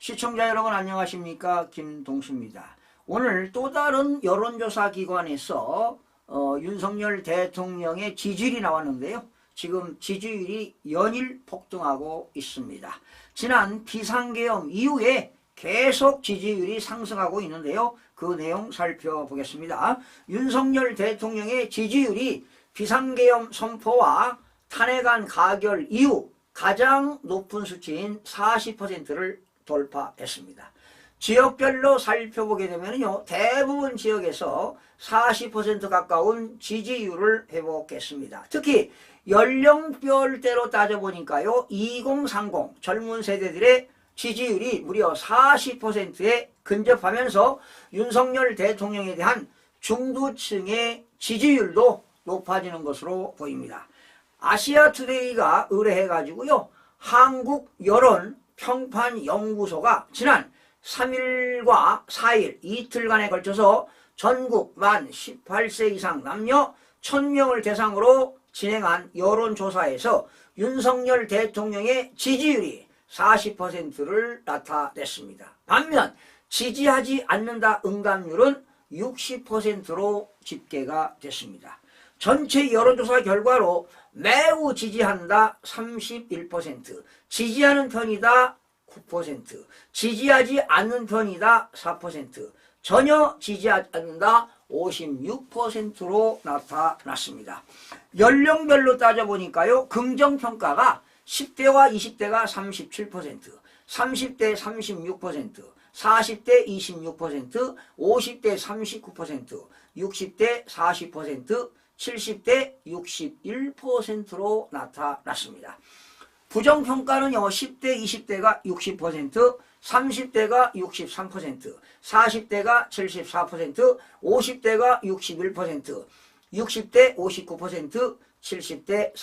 시청자 여러분 안녕하십니까? 김동수입니다. 오늘 또 다른 여론조사 기관에서 윤석열 대통령의 지지율이 나왔는데요. 지금 지지율이 연일 폭등하고 있습니다. 지난 비상계엄 이후에 계속 지지율이 상승하고 있는데요. 그 내용 살펴보겠습니다. 윤석열 대통령의 지지율이 비상계엄 선포와 탄핵안 가결 이후 가장 높은 수치인 40%를 돌파했습니다. 지역별로 살펴보게 되면요, 대부분 지역에서 40% 가까운 지지율을 회복했습니다. 특히 연령별대로 따져보니까요, 2030 젊은 세대들의 지지율이 무려 40%에 근접하면서 윤석열 대통령에 대한 중도층의 지지율도 높아지는 것으로 보입니다. 아시아투데이가 의뢰해가지고요, 한국 여론 평판연구소가 지난 3일과 4일 이틀간에 걸쳐서 전국 만 18세 이상 남녀 1000명을 대상으로 진행한 여론조사에서 윤석열 대통령의 지지율이 40%를 나타냈습니다. 반면 지지하지 않는다 응답률은 60%로 집계가 됐습니다. 전체 여론조사 결과로 매우 지지한다 31%, 지지하는 편이다 9%, 지지하지 않는 편이다 4%, 전혀 지지하지 않는다 56%로 나타났습니다. 연령별로 따져보니까요, 긍정평가가 10대와 20대가 37%, 30대 36%, 40대 26%, 50대 39%, 60대 40%, 70대 61%로 나타났습니다. 부정평가는요, 10대 20대가 60%, 30대가 63%, 40대가 74%, 50대가 61%, 60대 59%, 70대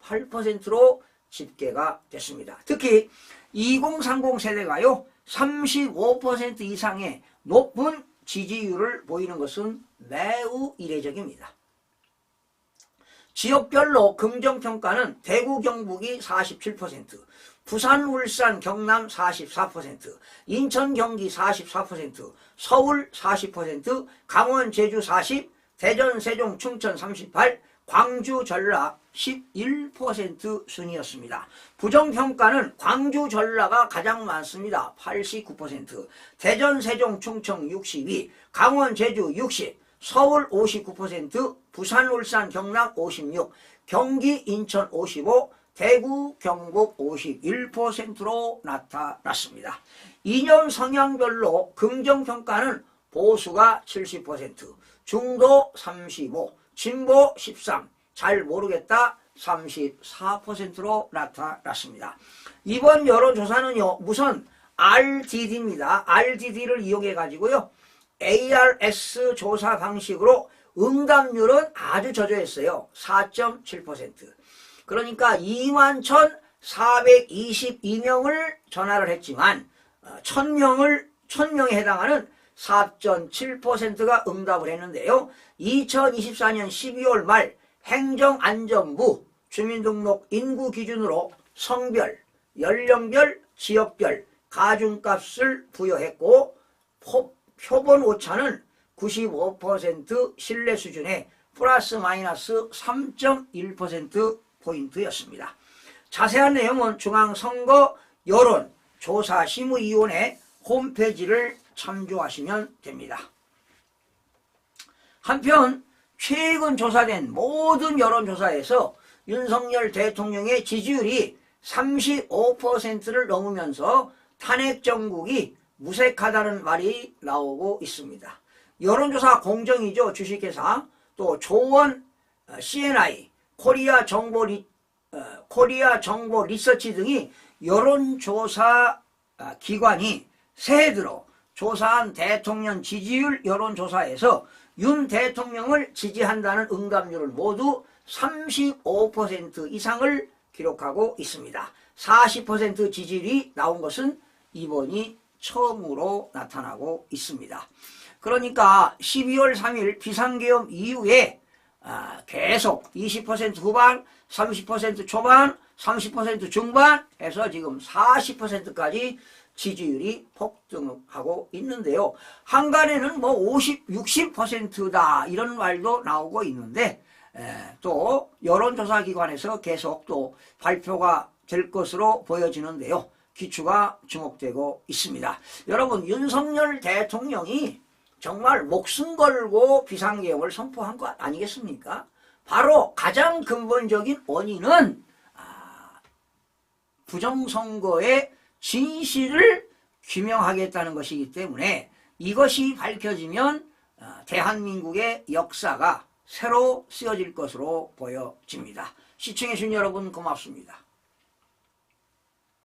38%로 집계가 됐습니다. 특히 2030 세대가요, 35% 이상의 높은 지지율을 보이는 것은 매우 이례적입니다. 지역별로 긍정평가는 대구 경북이 47%, 부산 울산 경남 44%, 인천 경기 44%, 서울 40%, 강원 제주 40%, 대전 세종 충청 38%, 광주 전라 11% 순이었습니다. 부정평가는 광주 전라가 가장 많습니다. 89%, 대전 세종 충청 62%, 강원 제주 60%, 서울 59%, 부산 울산 경남 56%, 경기 인천 55%, 대구 경북 51%로 나타났습니다. 이념 성향별로 긍정평가는 보수가 70%, 중도 35%, 진보 13%, 잘 모르겠다 34%로 나타났습니다. 이번 여론조사는요, 우선 RDD입니다. RDD를 이용해 가지고요, ARS 조사 방식으로 응답률은 아주 저조했어요. 4.7%. 그러니까 21,422명을 전화를 했지만 1000명에 해당하는 4.7%가 응답을 했는데요. 2024년 12월 말 행정안전부 주민등록 인구 기준으로 성별, 연령별, 지역별 가중값을 부여했고, 표본 오차는 95% 신뢰 수준의 플러스 마이너스 3.1%포인트였습니다. 자세한 내용은 중앙선거 여론조사심의위원회 홈페이지를 참조하시면 됩니다. 한편 최근 조사된 모든 여론조사에서 윤석열 대통령의 지지율이 35%를 넘으면서 탄핵 정국이 무색하다는 말이 나오고 있습니다. 여론조사 공정이죠. 주식회사, 또 조원, CNI, 코리아 정보 리서치 등이 여론조사 기관이 새해 들어 조사한 대통령 지지율 여론조사에서 윤 대통령을 지지한다는 응답률을 모두 35% 이상을 기록하고 있습니다. 40% 지지율이 나온 것은 이번이 처음으로 나타나고 있습니다. 그러니까 12월 3일 비상계엄 이후에 계속 20% 후반, 30% 초반, 30% 중반에서 지금 40%까지 지지율이 폭등하고 있는데요. 한간에는 뭐 50, 60%다 이런 말도 나오고 있는데 또 여론조사 기관에서 계속 또 발표가 될 것으로 보여지는데요. 기추가 주목되고 있습니다. 여러분, 윤석열 대통령이 정말 목숨 걸고 비상계엄을 선포한 것 아니겠습니까? 바로 가장 근본적인 원인은 부정선거의 진실을 규명하겠다는 것이기 때문에 이것이 밝혀지면 대한민국의 역사가 새로 쓰여질 것으로 보여집니다. 시청해주신 여러분 고맙습니다.